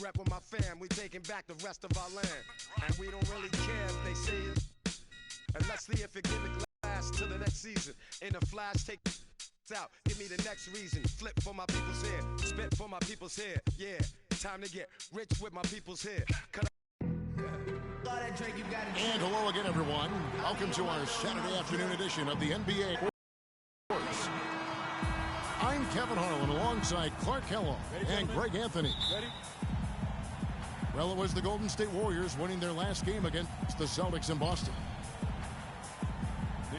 rep with my fam, we taking back the rest of our land. And we don't really care if they say it. And let's see if it gimmick lasts till the next season. In a flash, take out, give me the next reason. Flip for my people's here, spit for my people's here. Yeah, time to get rich with my people's here. And hello again, everyone. Welcome to our Saturday afternoon edition of the NBA Sports. I'm Kevin Harlan alongside Clark Kellogg and Greg Anthony. Ready? Well, it was the Golden State Warriors winning their last game against the Celtics in Boston.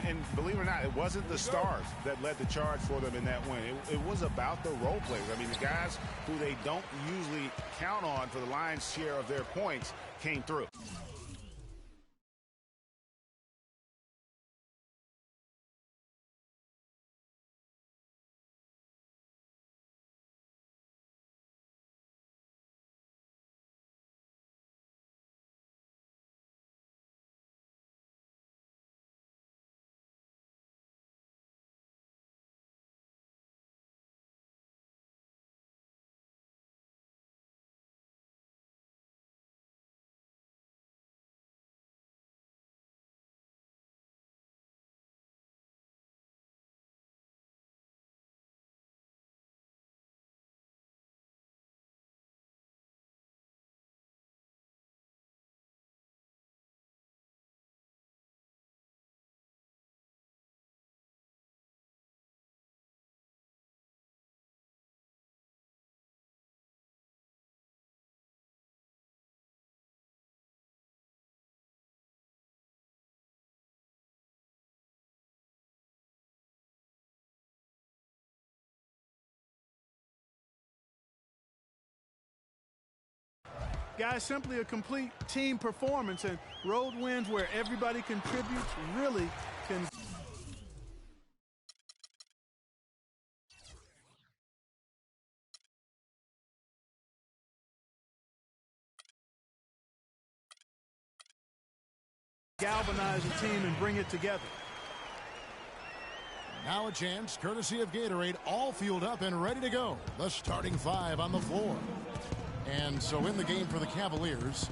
And believe it or not, it wasn't the stars that led the charge for them in that win. It was about the role players. I mean, the guys who they don't usually count on for the lion's share of their points came through. Guys, simply a complete team performance, and road wins where everybody contributes really can. Galvanize a team and bring it together. Now a chance, courtesy of Gatorade, all fueled up and ready to go. The starting five on the floor. And so in the game for the Cavaliers,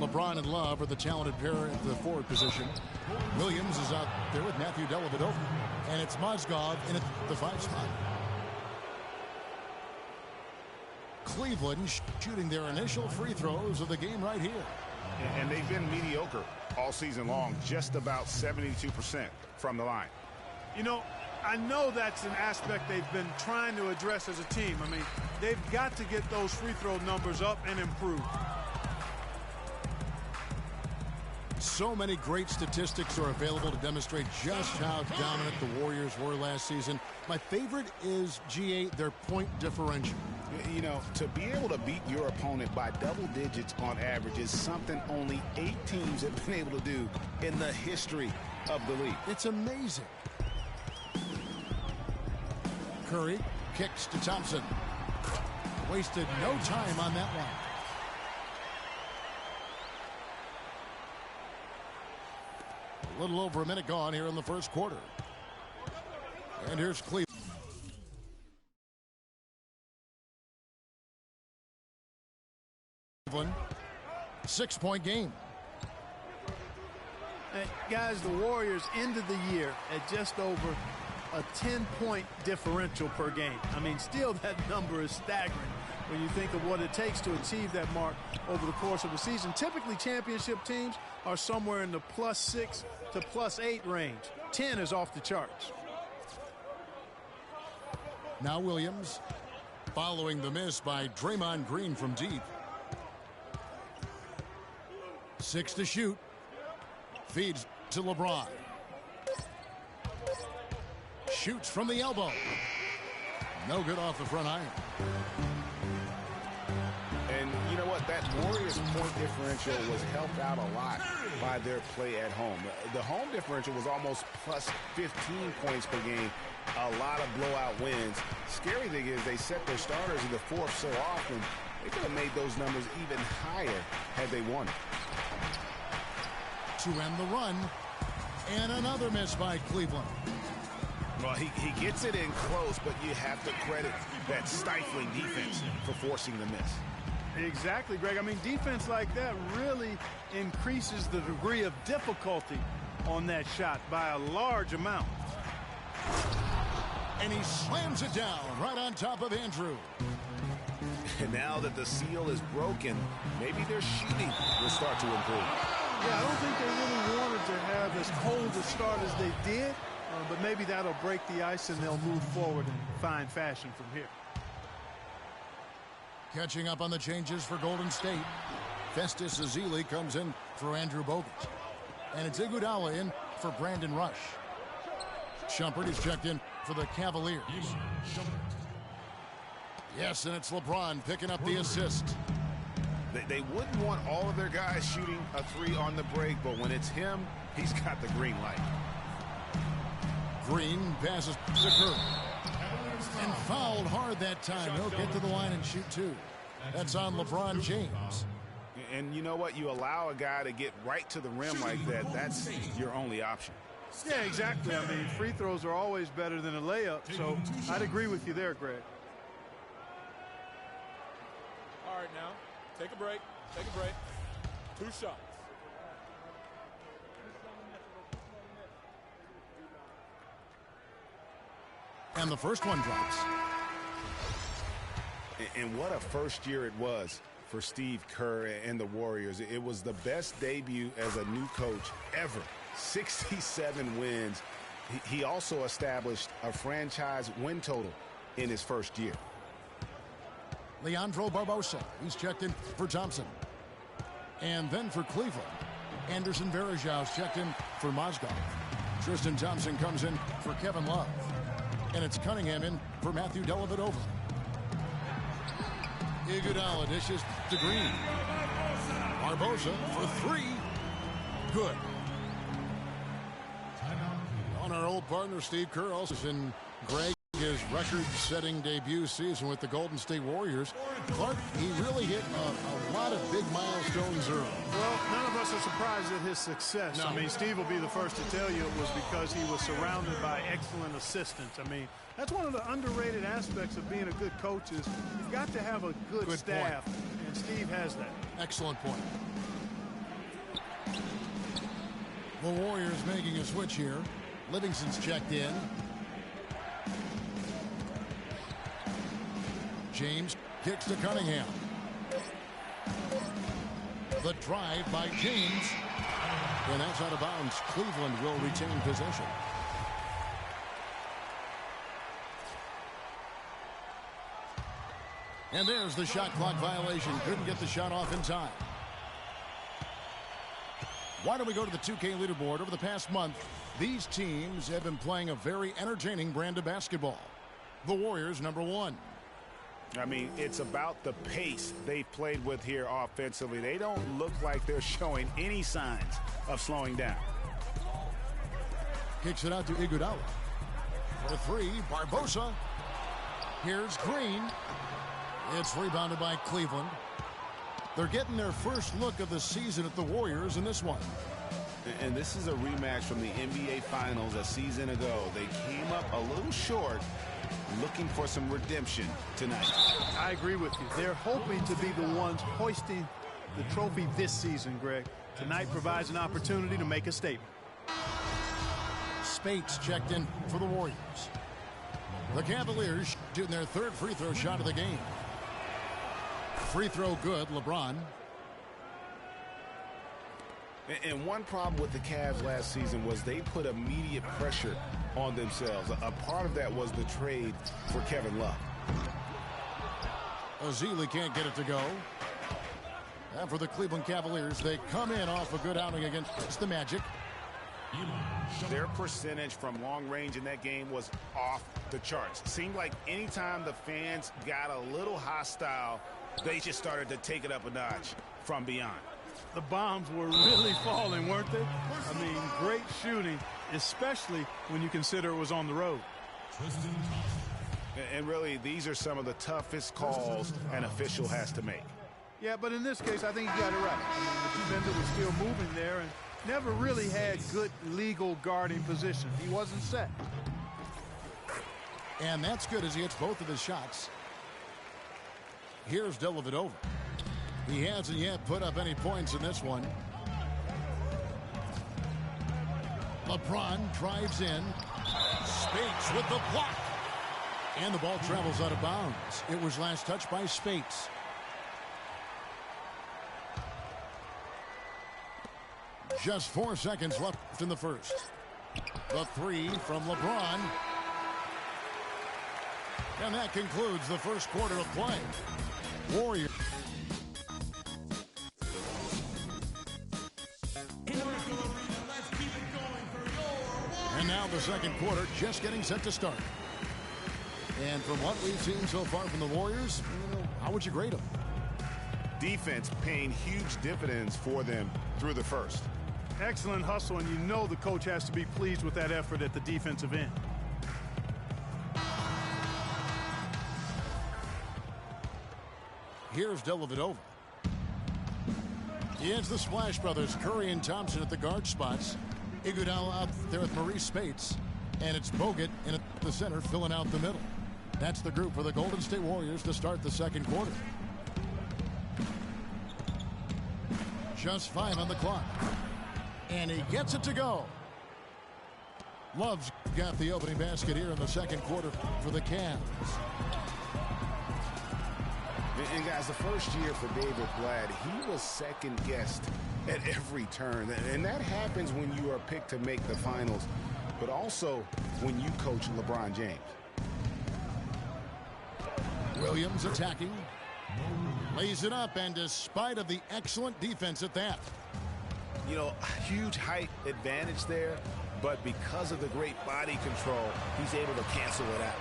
LeBron and Love are the talented pair at the forward position. Williams is out there with Matthew Dellavedova. And it's Mozgov in at the 5 spot. Cleveland shooting their initial free throws of the game right here. And they've been mediocre all season long, just about 72% from the line. You know, I know that's an aspect they've been trying to address as a team. I mean, they've got to get those free throw numbers up and improve. So many great statistics are available to demonstrate just how dominant the Warriors were last season. My favorite is, GA, their point differential. You know, to be able to beat your opponent by double digits on average is something only 8 teams have been able to do in the history of the league. It's amazing. Curry kicks to Thompson. Wasted no time on that one. A little over a minute gone here in the first quarter. And here's Cleveland. 6-point game. Guys, the Warriors ended the year at just over a 10-point differential per game. I mean, still that number is staggering when you think of what it takes to achieve that mark over the course of a season. Typically, championship teams are somewhere in the +6 to +8 range. 10 is off the charts. Now Williams following the miss by Draymond Green from deep. 6 to shoot. Feeds to LeBron. Shoots from the elbow. No good off the front iron. And you know what? That Warriors point differential was helped out a lot by their play at home. The home differential was almost +15 points per game. A lot of blowout wins. Scary thing is they set their starters in the fourth so often, they could have made those numbers even higher had they won. To end the run. And another miss by Cleveland. Well, he gets it in close, but you have to credit that stifling defense for forcing the miss. Exactly, Greg. I mean, defense like that really increases the degree of difficulty on that shot by a large amount. And he slams it down right on top of Andrew. And now that the seal is broken, maybe their shooting will start to improve. Yeah, I don't think they really wanted to have as cold a start as they did, but maybe that'll break the ice and they'll move forward in fine fashion from here. Catching up on the changes for Golden State. Festus Ezeli comes in for Andrew Bogut. And it's Iguodala in for Brandon Rush. Shumpert is checked in for the Cavaliers. Yes, and it's LeBron picking up the assist. They wouldn't want all of their guys shooting a three on the break, but when it's him, he's got the green light. Green passes to Curry. And fouled hard that time. He'll get to the line and shoot two. That's on LeBron James. And you know what? You allow a guy to get right to the rim like that. That's your only option. Yeah, exactly. I mean, free throws are always better than a layup, so I'd agree with you there, Greg. All right, now, take a break. Take a break. 2 shots. And the first one drops. And what a first year it was for Steve Kerr and the Warriors. It was the best debut as a new coach ever. 67 wins. He also established a franchise win total in his first year. Leandro Barbosa. He's checked in for Thompson. And then for Cleveland, Anderson Varejau's checked in for Mozgov. Tristan Thompson comes in for Kevin Love. And it's Cunningham in for Matthew Dellavedova. Iguodala dishes to Green. Barbosa for 3. Good. On our old partner, Steve Kerr, also in Greg, his record-setting debut season with the Golden State Warriors. Clark, he really hit a lot of big milestones early. Well, none of us are surprised at his success. No. I mean, Steve will be the first to tell you it was because he was surrounded by excellent assistants. I mean, that's one of the underrated aspects of being a good coach is you've got to have a good staff, and Steve has that. Excellent point. The Warriors making a switch here. Livingston's checked in. James kicks to Cunningham. The drive by James. And that's out of bounds. Cleveland will retain possession. And there's the shot clock violation. Couldn't get the shot off in time. Why don't we go to the 2K leaderboard? Over the past month, these teams have been playing a very entertaining brand of basketball. The Warriors, number 1. I mean, it's about the pace they've played with here offensively. They don't look like they're showing any signs of slowing down. Kicks it out to Iguodala. For 3, Barbosa. Here's Green. It's rebounded by Cleveland. They're getting their first look of the season at the Warriors in this one. And this is a rematch from the NBA Finals a season ago. They came up a little short, looking for some redemption tonight. I agree with you. They're hoping to be the ones hoisting the trophy this season, Greg. Tonight provides an opportunity to make a statement. Spates checked in for the Warriors. The Cavaliers shooting their 3rd free throw shot of the game. Free throw good, LeBron. And one problem with the Cavs last season was they put immediate pressure on themselves. A part of that was the trade for Kevin Love. Ezeli can't get it to go. And for the Cleveland Cavaliers, they come in off a good outing against the Magic. Their percentage from long range in that game was off the charts. Seemed like anytime the fans got a little hostile, they just started to take it up a notch from beyond. The bombs were really falling, weren't they? I mean, great shooting, especially when you consider it was on the road. And really, these are some of the toughest calls an official has to make. Yeah, but in this case, I think he got it right. I mean, the defender was still moving there and never really had good legal guarding position. He wasn't set. And that's good as he hits both of his shots. Here's Dellavedova. He hasn't yet put up any points in this one. LeBron drives in. Speights with the block. And the ball travels out of bounds. It was last touched by Speights. Just 4 seconds left in the first. The three from LeBron. And that concludes the first quarter of play. Warriors. And now the second quarter just getting set to start. And from what we've seen so far from the Warriors, how would you grade them? Defense paying huge dividends for them through the first. Excellent hustle, and you know the coach has to be pleased with that effort at the defensive end. Here's Dellavedova. It's the Splash Brothers, Curry and Thompson at the guard spots. Iguodala out there with Maurice Speights. And it's Bogut in at the center filling out the middle. That's the group for the Golden State Warriors to start the second quarter. Just 5 on the clock. And he gets it to go. Love's got the opening basket here in the second quarter for the Cavs. And guys, the first year for David Blatt, he was second guessed at every turn. And that happens when you are picked to make the finals, but also when you coach LeBron James. Williams attacking. Lays it up, and despite of the excellent defense at that. You know, huge height advantage there, but because of the great body control, he's able to cancel it out.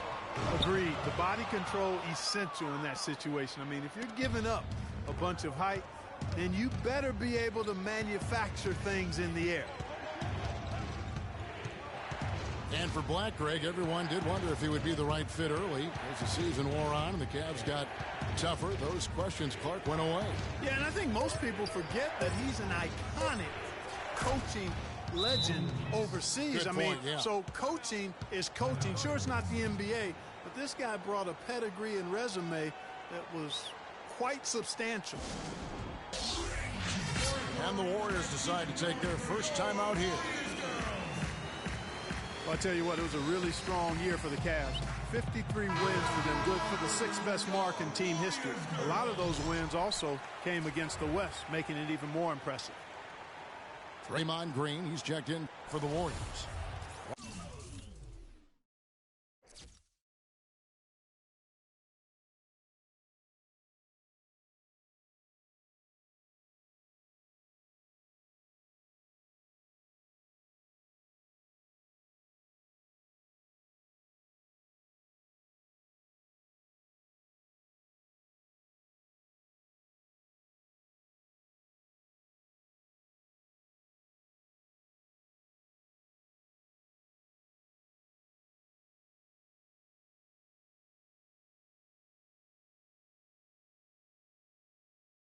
Agreed. The body control essential in that situation. I mean, if you're giving up a bunch of height, then you better be able to manufacture things in the air. And for Blatt, Greg, everyone did wonder if he would be the right fit early. As the season wore on and the Cavs got tougher, those questions, Clark, went away. Yeah, and I think most people forget that he's an iconic coaching legend overseas. Good point, yeah. So coaching is coaching. Sure, it's not the NBA, but this guy brought a pedigree and resume that was quite substantial. And the Warriors decide to take their first time out here. Well, I tell you what, it was a really strong year for the Cavs. 53 wins for them, good for the 6th best mark in team history. A lot of those wins also came against the West, making it even more impressive. Draymond Green, he's checked in for the Warriors.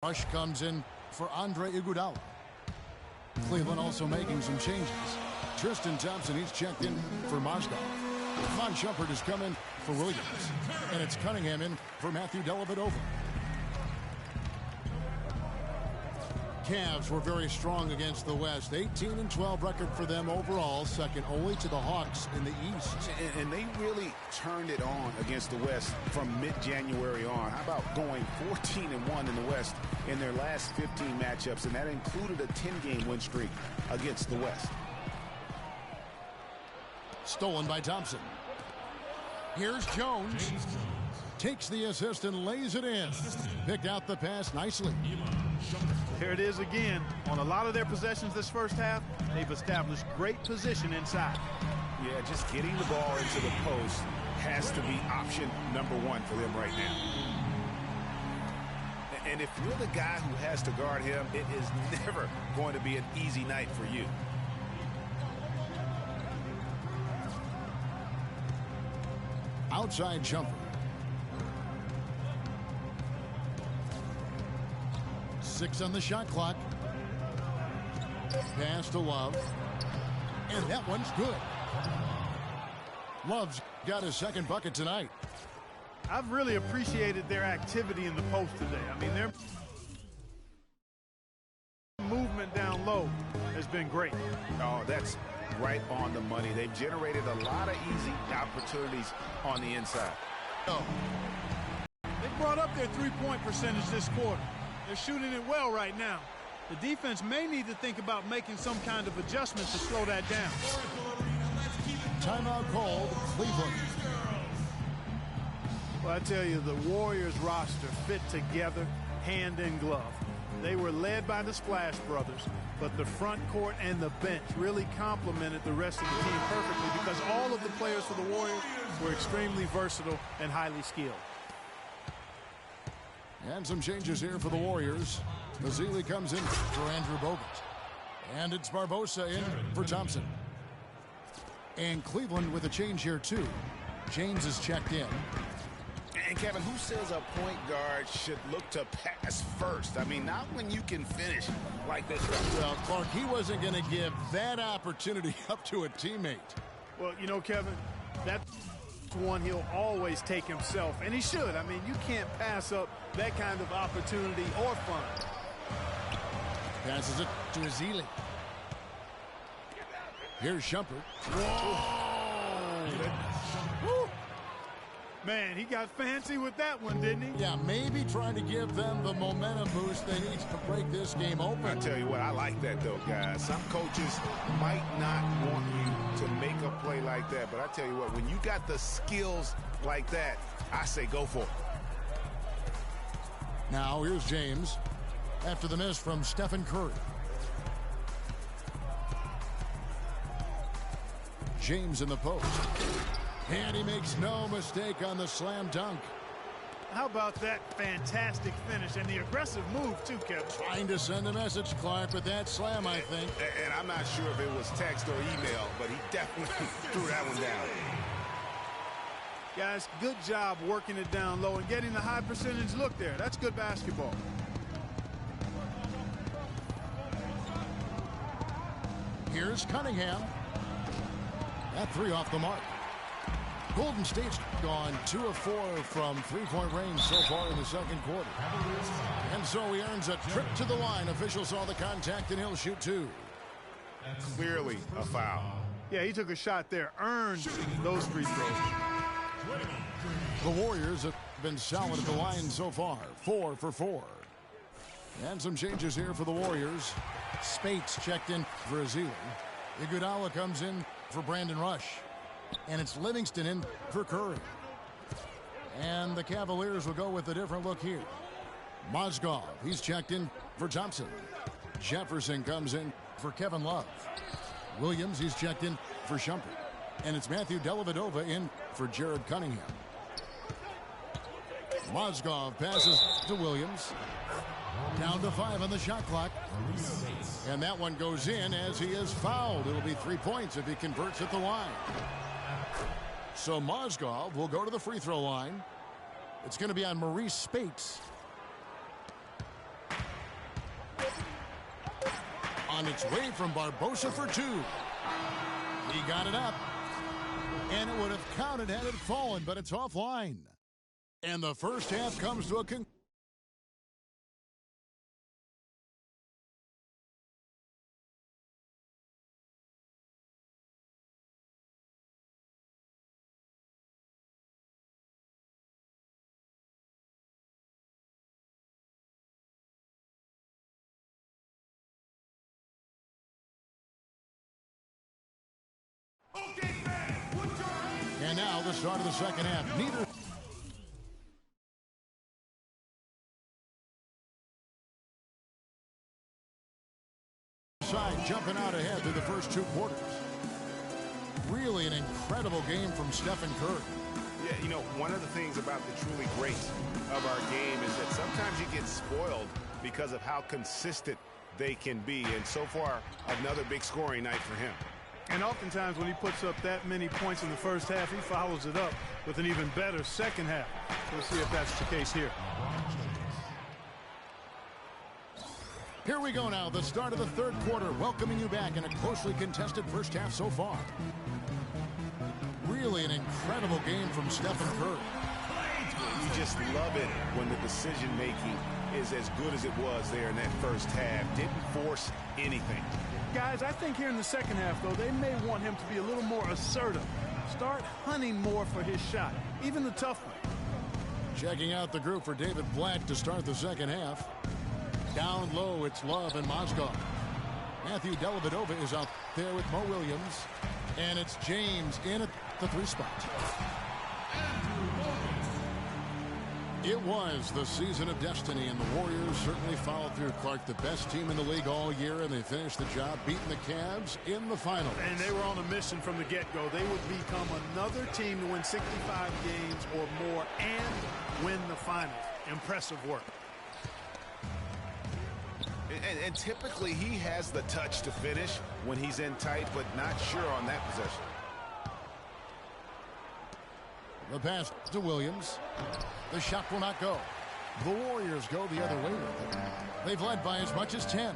Rush comes in for Andre Iguodala. Cleveland also making some changes. Tristan Thompson, he's checked in for Mozgov. Von Shumpert has come in for Williams. And it's Cunningham in for Matthew Dellavedova. Cavs were very strong against the West. 18-12 record for them overall, second only to the Hawks in the East. And they really turned it on against the West from mid-January on. How about going 14-1 in the West in their last 15 matchups, and that included a 10-game win streak against the West. Stolen by Thompson. Here's Jones. Takes the assist and lays it in. Picked out the pass nicely. Here it is again. On a lot of their possessions this first half, they've established great position inside. Yeah, just getting the ball into the post has to be option number one for them right now. And if you're the guy who has to guard him, it is never going to be an easy night for you. Outside jumper. 6 on the shot clock. Pass to Love. And that one's good. Love's got his second bucket tonight. I've really appreciated their activity in the post today. I mean, flow has been great. Oh, that's right on the money. They've generated a lot of easy opportunities on the inside. Oh. They brought up their three-point percentage this quarter. They're shooting it well right now. The defense may need to think about making some kind of adjustment to slow that down. Timeout called, Cleveland. Well, I tell you, the Warriors roster fit together hand in glove. They were led by the Splash Brothers, but the front court and the bench really complemented the rest of the team perfectly because all of the players for the Warriors were extremely versatile and highly skilled. And some changes here for the Warriors. Mazzilli comes in for Andrew Bogut. And it's Barbosa in for Thompson. And Cleveland with a change here, too. James is checked in. And, Kevin, who says a point guard should look to pass first? I mean, not when you can finish like this. Well, Clark, he wasn't going to give that opportunity up to a teammate. Well, you know, Kevin, that's one he'll always take himself, and he should. I mean, you can't pass up that kind of opportunity or fun. Passes it to Ezeli. Here's Shumpert. Woo. Man, he got fancy with that one, didn't he? Yeah, maybe trying to give them the momentum boost they need to break this game open. I tell you what, I like that, though, guys. Some coaches might not want you to make a play like that, but I tell you what, when you got the skills like that, I say go for it. Now, here's James after the miss from Stephen Curry. James in the post. And he makes no mistake on the slam dunk. How about that fantastic finish and the aggressive move, too, Kevin? Trying to send a message, Clark, with that slam, I think. And I'm not sure if it was text or email, but he definitely threw that one down. Guys, good job working it down low and getting the high percentage look there. That's good basketball. Here's Cunningham. That three off the mark. Golden State's gone 2 of 4 from three-point range so far in the second quarter. And so he earns a trip to the line. Officials saw the contact, and he'll shoot 2. Clearly a foul. Yeah, he took a shot there. Earned those free throws. The Warriors have been solid at the line so far. 4 for 4. And some changes here for the Warriors. Spates checked in for Ezeli. Iguodala comes in for Brandon Rush. And it's Livingston in for Curry. And the Cavaliers will go with a different look here. Mozgov, he's checked in for Thompson. Jefferson comes in for Kevin Love. Williams, he's checked in for Shumpert. And it's Matthew Dellavedova in for Jared Cunningham. Mozgov passes to Williams. Down to 5 on the shot clock. And that one goes in as he is fouled. It'll be 3 points if he converts at the line. So Mozgov will go to the free throw line. It's going to be on Maurice Spates. On its way from Barbosa for 2. He got it up. And it would have counted had it fallen, but it's offline. And the first half comes to a conclusion. And now the start of the second half. Neither side jumping out ahead through the first 2 quarters. Really an incredible game from Stephen Curry. Yeah, you know, one of the things about the truly great of our game is that sometimes you get spoiled because of how consistent they can be. And so far, another big scoring night for him. And oftentimes when he puts up that many points in the first half, he follows it up with an even better second half. We'll see if that's the case here. Here we go now, the start of the third quarter, welcoming you back in a closely contested first half so far. Really an incredible game from Stephen Curry. You just love it when the decision-making is as good as it was there in that first half. Didn't force anything. Guys, I think here in the second half, though, they may want him to be a little more assertive. Start hunting more for his shot, even the tough one. Checking out the group for David Blatt to start the second half. Down low, it's Love and Mozgov. Matthew Dellavedova is out there with Mo Williams. And it's James in at the 3 spot. It was the season of destiny, and the Warriors certainly followed through. Clark, the best team in the league all year, and they finished the job beating the Cavs in the finals. And they were on a mission from the get-go. They would become another team to win 65 games or more and win the finals. Impressive work. And typically he has the touch to finish when he's in tight, but not sure on that possession. The pass to Williams. The shot will not go. The Warriors go the other way with it. They've led by as much as 10.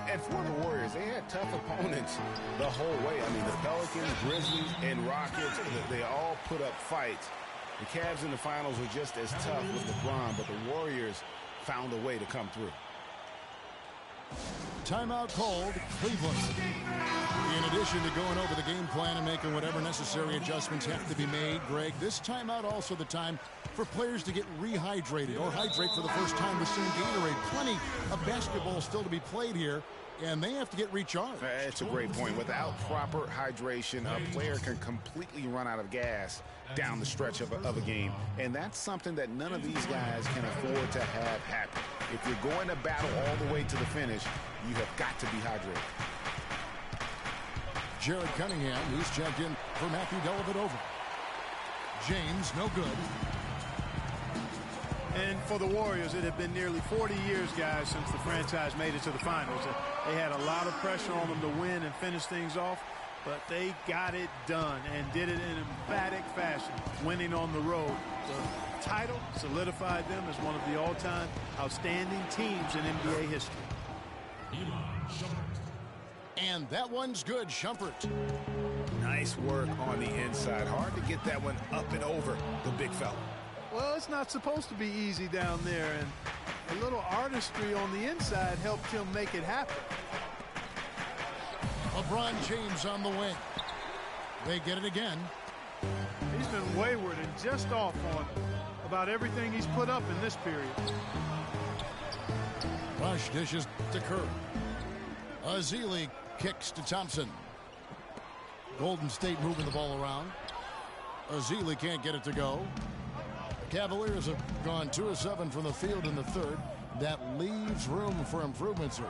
And for the Warriors, they had tough opponents the whole way. I mean, the Pelicans, Grizzlies, and Rockets, they all put up fights. The Cavs in the finals were just as tough with LeBron, but the Warriors found a way to come through. Timeout called, Cleveland. In addition to going over the game plan and making whatever necessary adjustments have to be made, Greg, this timeout also the time for players to get rehydrated or hydrate for the first time with some Gatorade. Plenty of basketball still to be played here, and they have to get recharged. That's a great point. Without proper hydration, a player can completely run out of gas down the stretch of a game. And that's something that none of these guys can afford to have happen. If you're going to battle all the way to the finish, you have got to be hydrated. Jared Cunningham, he's checked in for Matthew Dellavedova. James, no good. And for the Warriors, it had been nearly 40 years, guys, since the franchise made it to the finals. They had a lot of pressure on them to win and finish things off, but they got it done and did it in emphatic fashion, winning on the road. The title solidified them as one of the all-time outstanding teams in NBA history. And that one's good, Shumpert. Nice work on the inside. Hard to get that one up and over the big fella. Well, it's not supposed to be easy down there, and a little artistry on the inside helped him make it happen. LeBron James on the wing. They get it again. He's been wayward and just off on about everything he's put up in this period. Rush dishes to Curry. Ezeli kicks to Thompson. Golden State moving the ball around. Ezeli can't get it to go. The Cavaliers have gone 2 of 7 from the field in the third. That leaves room for improvements.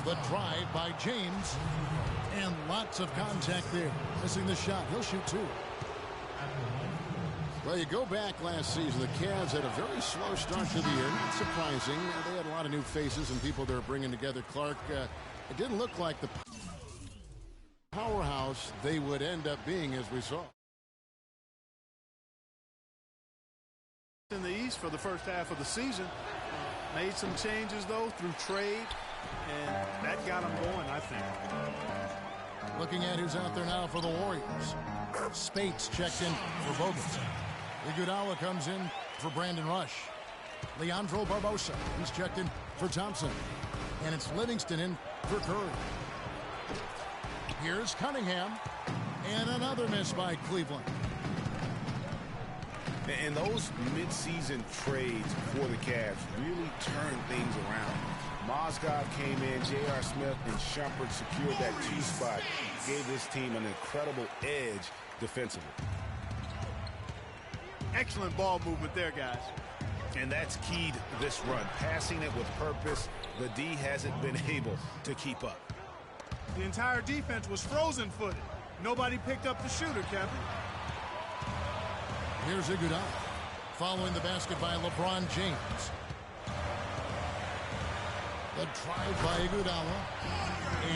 The drive by James. And lots of contact there. Missing the shot. He'll shoot 2. Well, you go back last season, the Cavs had a very slow start to the year. Not surprising. They had a lot of new faces and people they're bringing together. Clark, it didn't look like the powerhouse they would end up being, as we saw. In the East for the first half of the season. Made some changes, though, through trade, and that got them going, I think. Looking at who's out there now for the Warriors. Spates checked in for Bogut. Iguodala comes in for Brandon Rush. Leandro Barbosa, he's checked in for Thompson. And it's Livingston in for Curry. Here's Cunningham. And another miss by Cleveland. And those midseason trades for the Cavs really turned things around. Mozgov came in, J.R. Smith and Shumpert secured that 2 spot. Gave this team an incredible edge defensively. Excellent ball movement there, guys. And that's keyed this run. Passing it with purpose, the D hasn't been able to keep up. The entire defense was frozen-footed. Nobody picked up the shooter, Kevin. Here's Iguodala. Following the basket by LeBron James. The drive by Iguodala.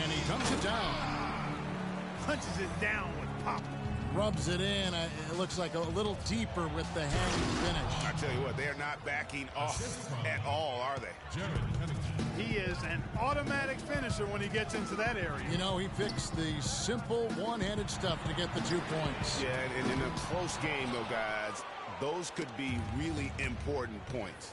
And he dumps it down. Punches it down with pop. Rubs it in. It looks like a little deeper with the hanging finish. I tell you what, they're not backing off at all, are they? He is an automatic finisher when he gets into that area. You know, he picks the simple one-handed stuff to get the 2 points. Yeah, and in a close game, though, guys, those could be really important points.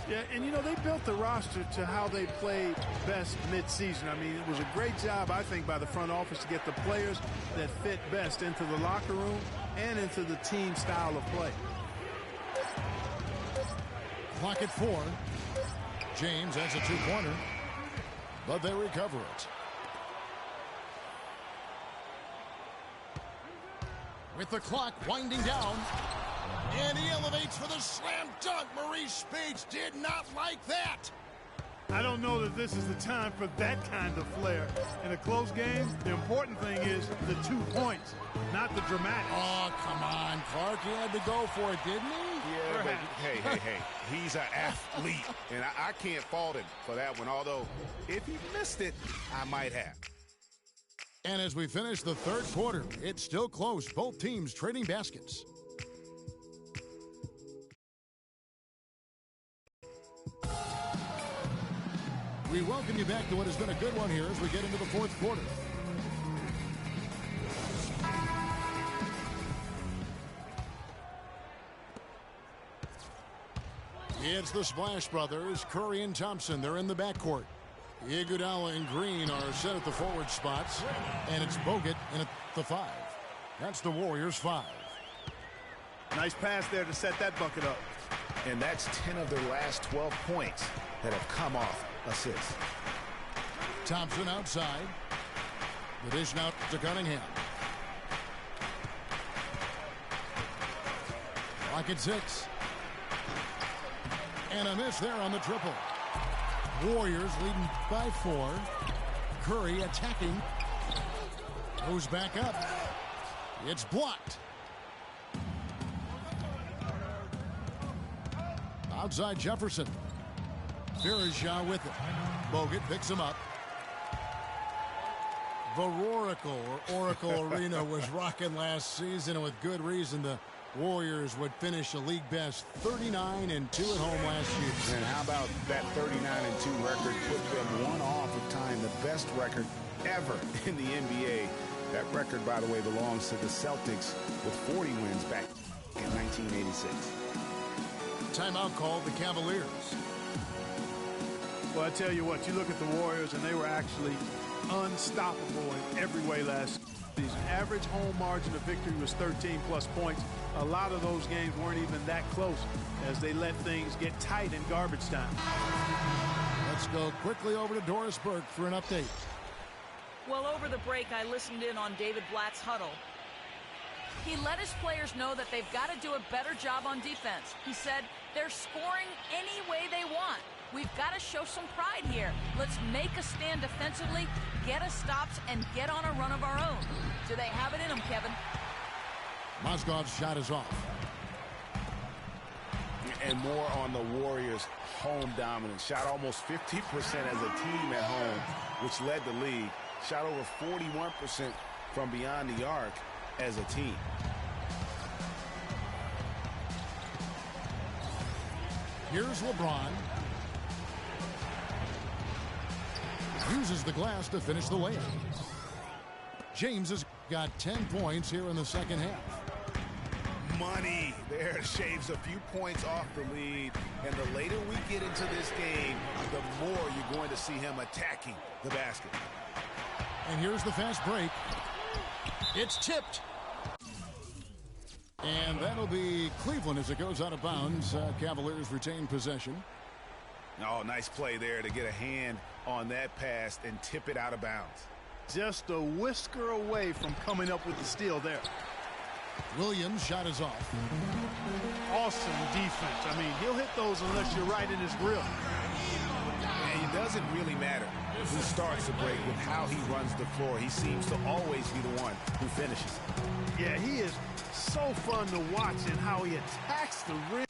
Yeah, and you know, they built the roster to how they played best mid-season. I mean, it was a great job, I think, by the front office to get the players that fit best into the locker room and into the team style of play. Clock at 4. James has a two-pointer, but they recover it. With the clock winding down, and he elevates for the slam dunk. Maurice Spades did not like that. I don't know that this is the time for that kind of flair. In a close game, the important thing is the 2 points, not the dramatics. Oh, come on, Clark. He had to go for it, didn't he? Yeah, but hey. He's an athlete, and I can't fault him for that one, although if he missed it, I might have. And as we finish the third quarter, it's still close. Both teams trading baskets. We welcome you back to what has been a good one here as we get into the fourth quarter. It's the Splash Brothers, Curry and Thompson. They're in the backcourt. Iguodala and Green are set at the forward spots, and it's Bogut in at the 5. That's the Warriors' 5. Nice pass there to set that bucket up. And that's 10 of their last 12 points that have come off assists. Thompson outside. The dish now to Cunningham. Clock at 6. And a miss there on the triple. Warriors leading by 4. Curry attacking. Goes back up. It's blocked. Outside Jefferson. Varejao with it. Bogut picks him up. The Oracle Arena was rocking last season, and with good reason. The Warriors would finish a league best 39-2 at home last year. And how about that 39-2 record put them one off of tying the best record ever in the NBA. That record, by the way, belongs to the Celtics with 40 wins back in 1986. Timeout called the Cavaliers. Well, I tell you what, you look at the Warriors, and they were actually unstoppable in every way last season. Average home margin of victory was 13-plus points. A lot of those games weren't even that close as they let things get tight in garbage time. Let's go quickly over to Doris Burke for an update. Well, over the break, I listened in on David Blatt's huddle. He let his players know that they've got to do a better job on defense. He said they're scoring any way they want. We've got to show some pride here. Let's make a stand defensively, get us stops, and get on a run of our own. Do they have it in them, Kevin? Mozgov's shot is off. And more on the Warriors' home dominance. Shot almost 50% as a team at home, which led the league. Shot over 41% from beyond the arc as a team. Here's LeBron. Uses the glass to finish the layup. James has got 10 points here in the second half. Money there shaves a few points off the lead, and the later we get into this game, the more you're going to see him attacking the basket. And here's the fast break. It's tipped. And that'll be Cleveland as it goes out of bounds. Cavaliers retain possession. Oh, nice play there to get a hand on that pass and tip it out of bounds. Just a whisker away from coming up with the steal there. Williams' shot is off. Awesome defense. I mean, he'll hit those unless you're right in his grill. And it doesn't really matter who starts the break with how he runs the floor. He seems to always be the one who finishes. Yeah, he is so fun to watch in how he attacks the rim.